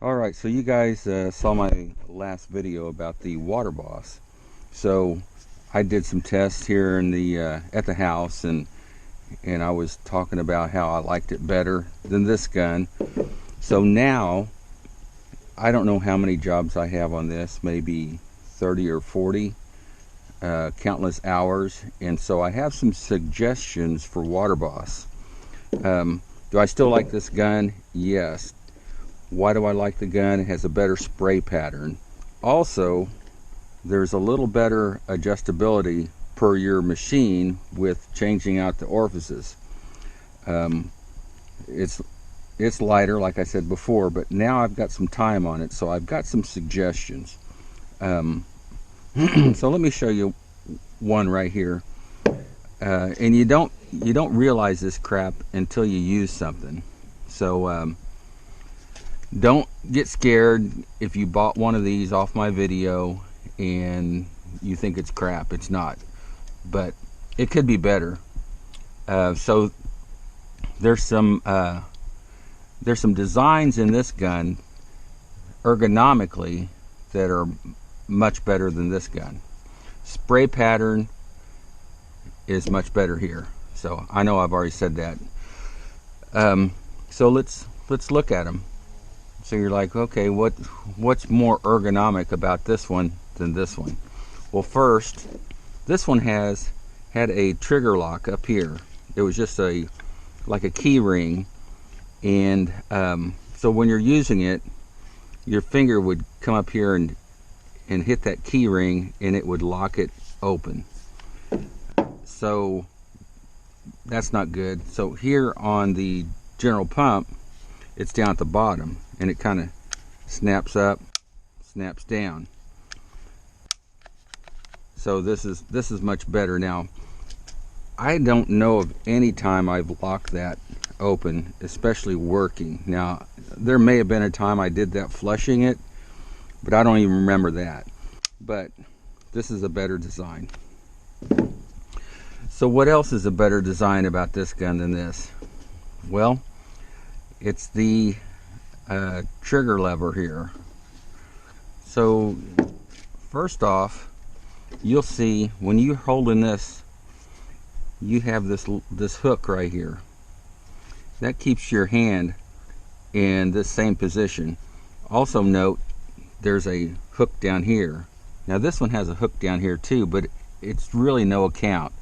Alright, so you guys saw my last video about the Water Boss. So I did some tests here in the at the house, and I was talking about how I liked it better than this gun. So now I don't know how many jobs I have on this, maybe 30 or 40, countless hours, and so I have some suggestions for Water Boss. Do I still like this gun? Yes. Why do I like the gun? It has a better spray pattern. Also, there's a little better adjustability per your machine with changing out the orifices. Um, it's lighter, like I said before, but now I've got some time on it, so I've got some suggestions. Um, so let me show you one right here. And you don't realize this crap until you use something. So don't get scared if you bought one of these off my video and you think it's crap. It's not, but it could be better. So there's some designs in this gun ergonomically that are much better than this gun. Spray pattern is much better here. So I know I've already said that. So let's look at them. So you're like, okay, what's more ergonomic about this one than this one? Well, first, this one had a trigger lock up here. It was just like a key ring, and so when you're using it, your finger would come up here and hit that key ring, and it would lock it open. So that's not good. So here on the General Pump, it's down at the bottom, and it kind of snaps up, snaps down. So this is much better. Now, I don't know of any time I've locked that open, especially working. Now, there may have been a time I did that flushing it, but I don't even remember that. But this is a better design. So what else is a better design about this gun than this? Well, it's the trigger lever here. So first off, you'll see when you're holding this, you have this hook right here. That keeps your hand in this same position. Also note, there's a hook down here. Now this one has a hook down here too, but it's really no account.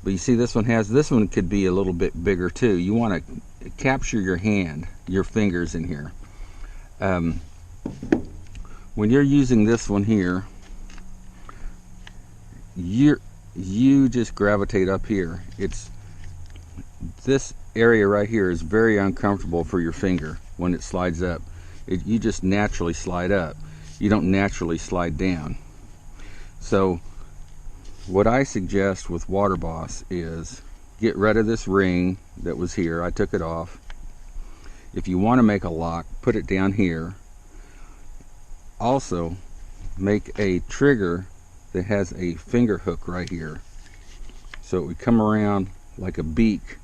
But you see this one could be a little bit bigger too. You want to capture your hand, your fingers in here. When you're using this one here, you just gravitate up here. This area right here is very uncomfortable for your finger when it slides up. You just naturally slide up. You don't naturally slide down. So what I suggest with Water Boss is get rid of this ring that was here. I took it off. If you want to make a lock, put it down here. Also, make a trigger that has a finger hook right here. So it would come around like a beak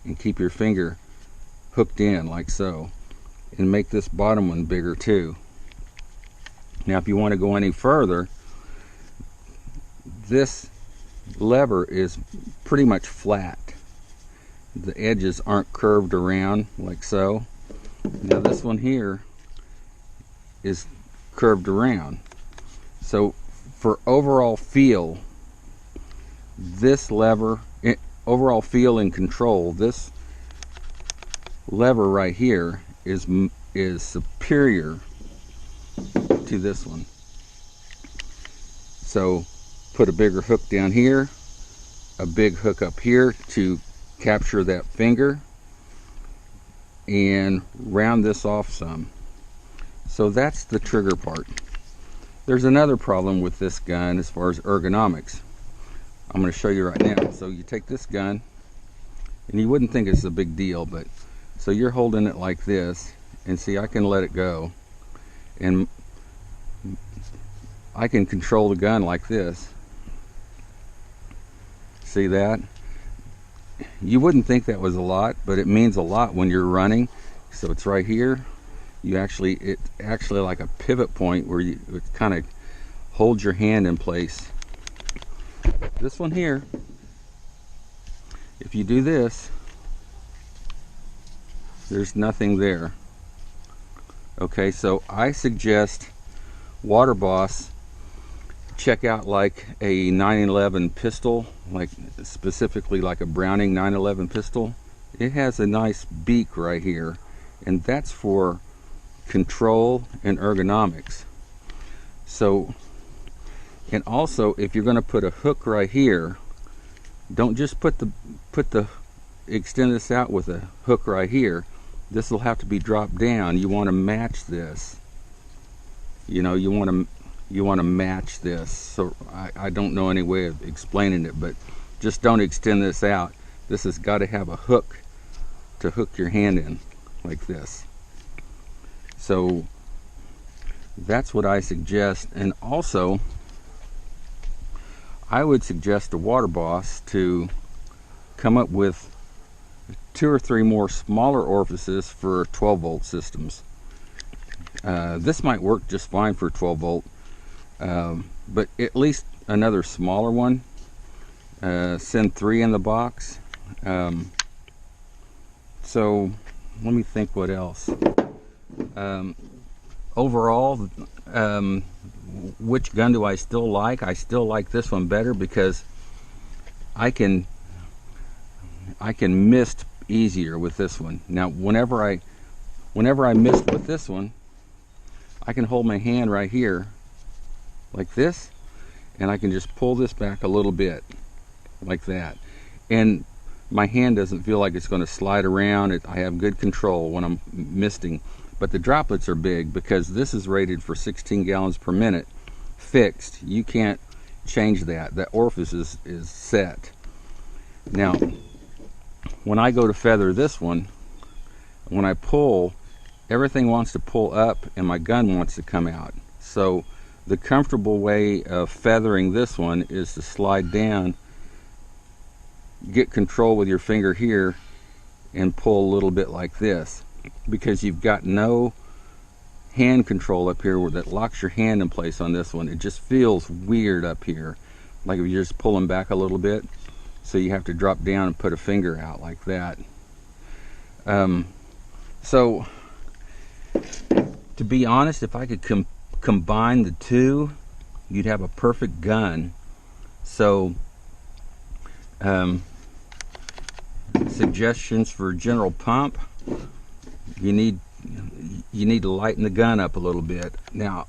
and keep your finger hooked in like so. And make this bottom one bigger too. Now if you want to go any further, this lever is pretty much flat. The edges aren't curved around like so. Now this one here is curved around. So for overall feel, this lever, overall feel and control, this lever right here is superior to this one. So put a bigger hook down here, a big hook up here to capture that finger, and round this off some. So that's the trigger part. There's another problem with this gun as far as ergonomics. I'm going to show you right now. So you take this gun, and you wouldn't think it's a big deal, but so you're holding it like this, and see, I can let it go, and I can control the gun like this. See that? You wouldn't think that was a lot, but it means a lot when you're running So it's right here. It's actually like a pivot point where it kind of holds your hand in place. This one here, if you do this, there's nothing there. Okay, so I suggest Water Boss check out like a 911 pistol, like specifically like a Browning 911 pistol. It has a nice beak right here, and that's for control and ergonomics. So, and also if you're going to put a hook right here, don't just extend this out with a hook right here. This will have to be dropped down. You want to match this. You know, you want to match this. So I don't know any way of explaining it, but just don't extend this out. This has got to have a hook to hook your hand in, like this. So that's what I suggest. And also, I would suggest to Water Boss to come up with 2 or 3 more smaller orifices for 12 volt systems. This might work just fine for 12 volt, but at least another smaller one. Send 3 in the box. So let me think what else. Overall, which gun do I still like? I still like this one better because I can mist easier with this one. Now whenever I mist with this one, I can hold my hand right here like this, and I can just pull this back a little bit like that, and my hand doesn't feel like it's going to slide around. I have good control when I'm misting. But the droplets are big because this is rated for 16 gallons per minute fixed. You can't change that. That orifice is set. Now when I go to feather this one, when I pull, everything wants to pull up and my gun wants to come out. So the comfortable way of feathering this one is to slide down, get control with your finger here, and pull a little bit like this, because you've got no hand control up here that locks your hand in place on this one. It just feels weird up here, like if you're just pulling back a little bit. So you have to drop down and put a finger out like that. So to be honest, if I could combine the two, you'd have a perfect gun. So suggestions for general pump: you need to lighten the gun up a little bit. Now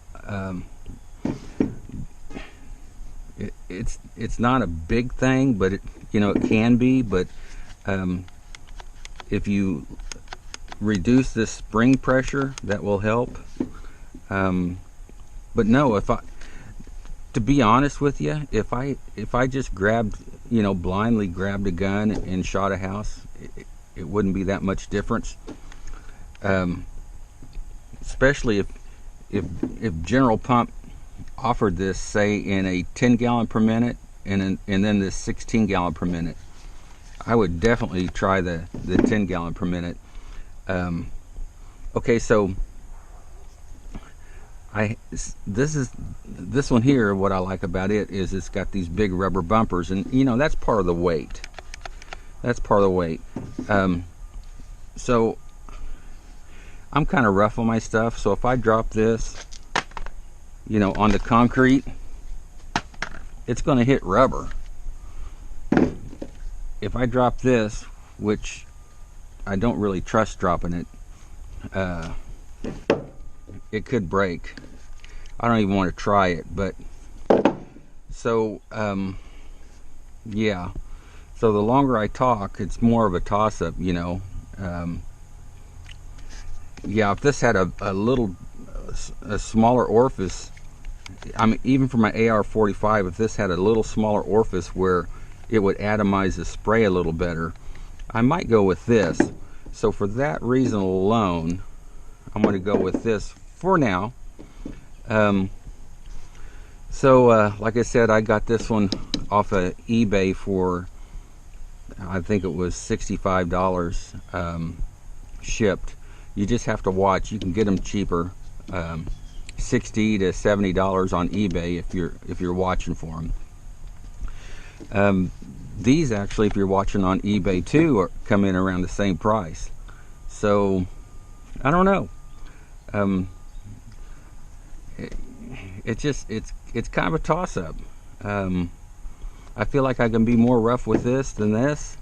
it's not a big thing, but it can be. But if you reduce this spring pressure, that will help. But no, to be honest with you, if I just blindly grabbed a gun and shot a house, it wouldn't be that much difference. Especially if General Pump offered this, say, in a 10 gallon per minute and then this 16 gallon per minute, I would definitely try the 10 gallon per minute. Okay, so this one here, what I like about it is it's got these big rubber bumpers, and that's part of the weight. That's part of the weight. So I'm kind of rough on my stuff, so if I drop this on the concrete, it's going to hit rubber. If I drop this, which I don't really trust dropping it, it could break. I don't even want to try it. But so yeah, so the longer I talk, it's more of a toss-up. Yeah, if this had a smaller orifice, I mean, even for my AR-45, if this had a little smaller orifice where it would atomize the spray a little better, I might go with this. So for that reason alone, I'm going to go with this for now. Like I said, I got this one off of eBay for, I think it was $65 shipped. You just have to watch. You can get them cheaper, $60 to $70 on eBay if you're watching for them. These actually, if you're watching on eBay too, come in around the same price. So I don't know. It's kind of a toss-up. I feel like I can be more rough with this than this.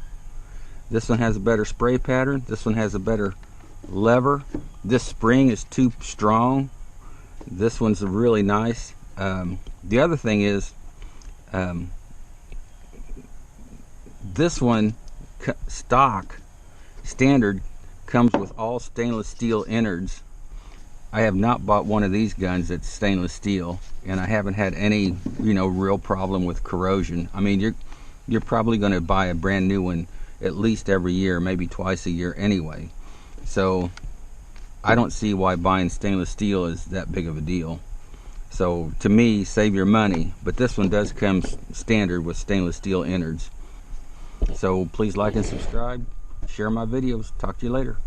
This one has a better spray pattern. This one has a better lever. This spring is too strong. This one's really nice. The other thing is, this one stock standard comes with all stainless steel innards. I have not bought one of these guns that's stainless steel, and I haven't had any, real problem with corrosion. I mean, you're probably going to buy a brand new one at least every year, maybe twice a year anyway. So I don't see why buying stainless steel is that big of a deal. So to me, save your money. But this one does come standard with stainless steel innards. So please like and subscribe, share my videos. Talk to you later.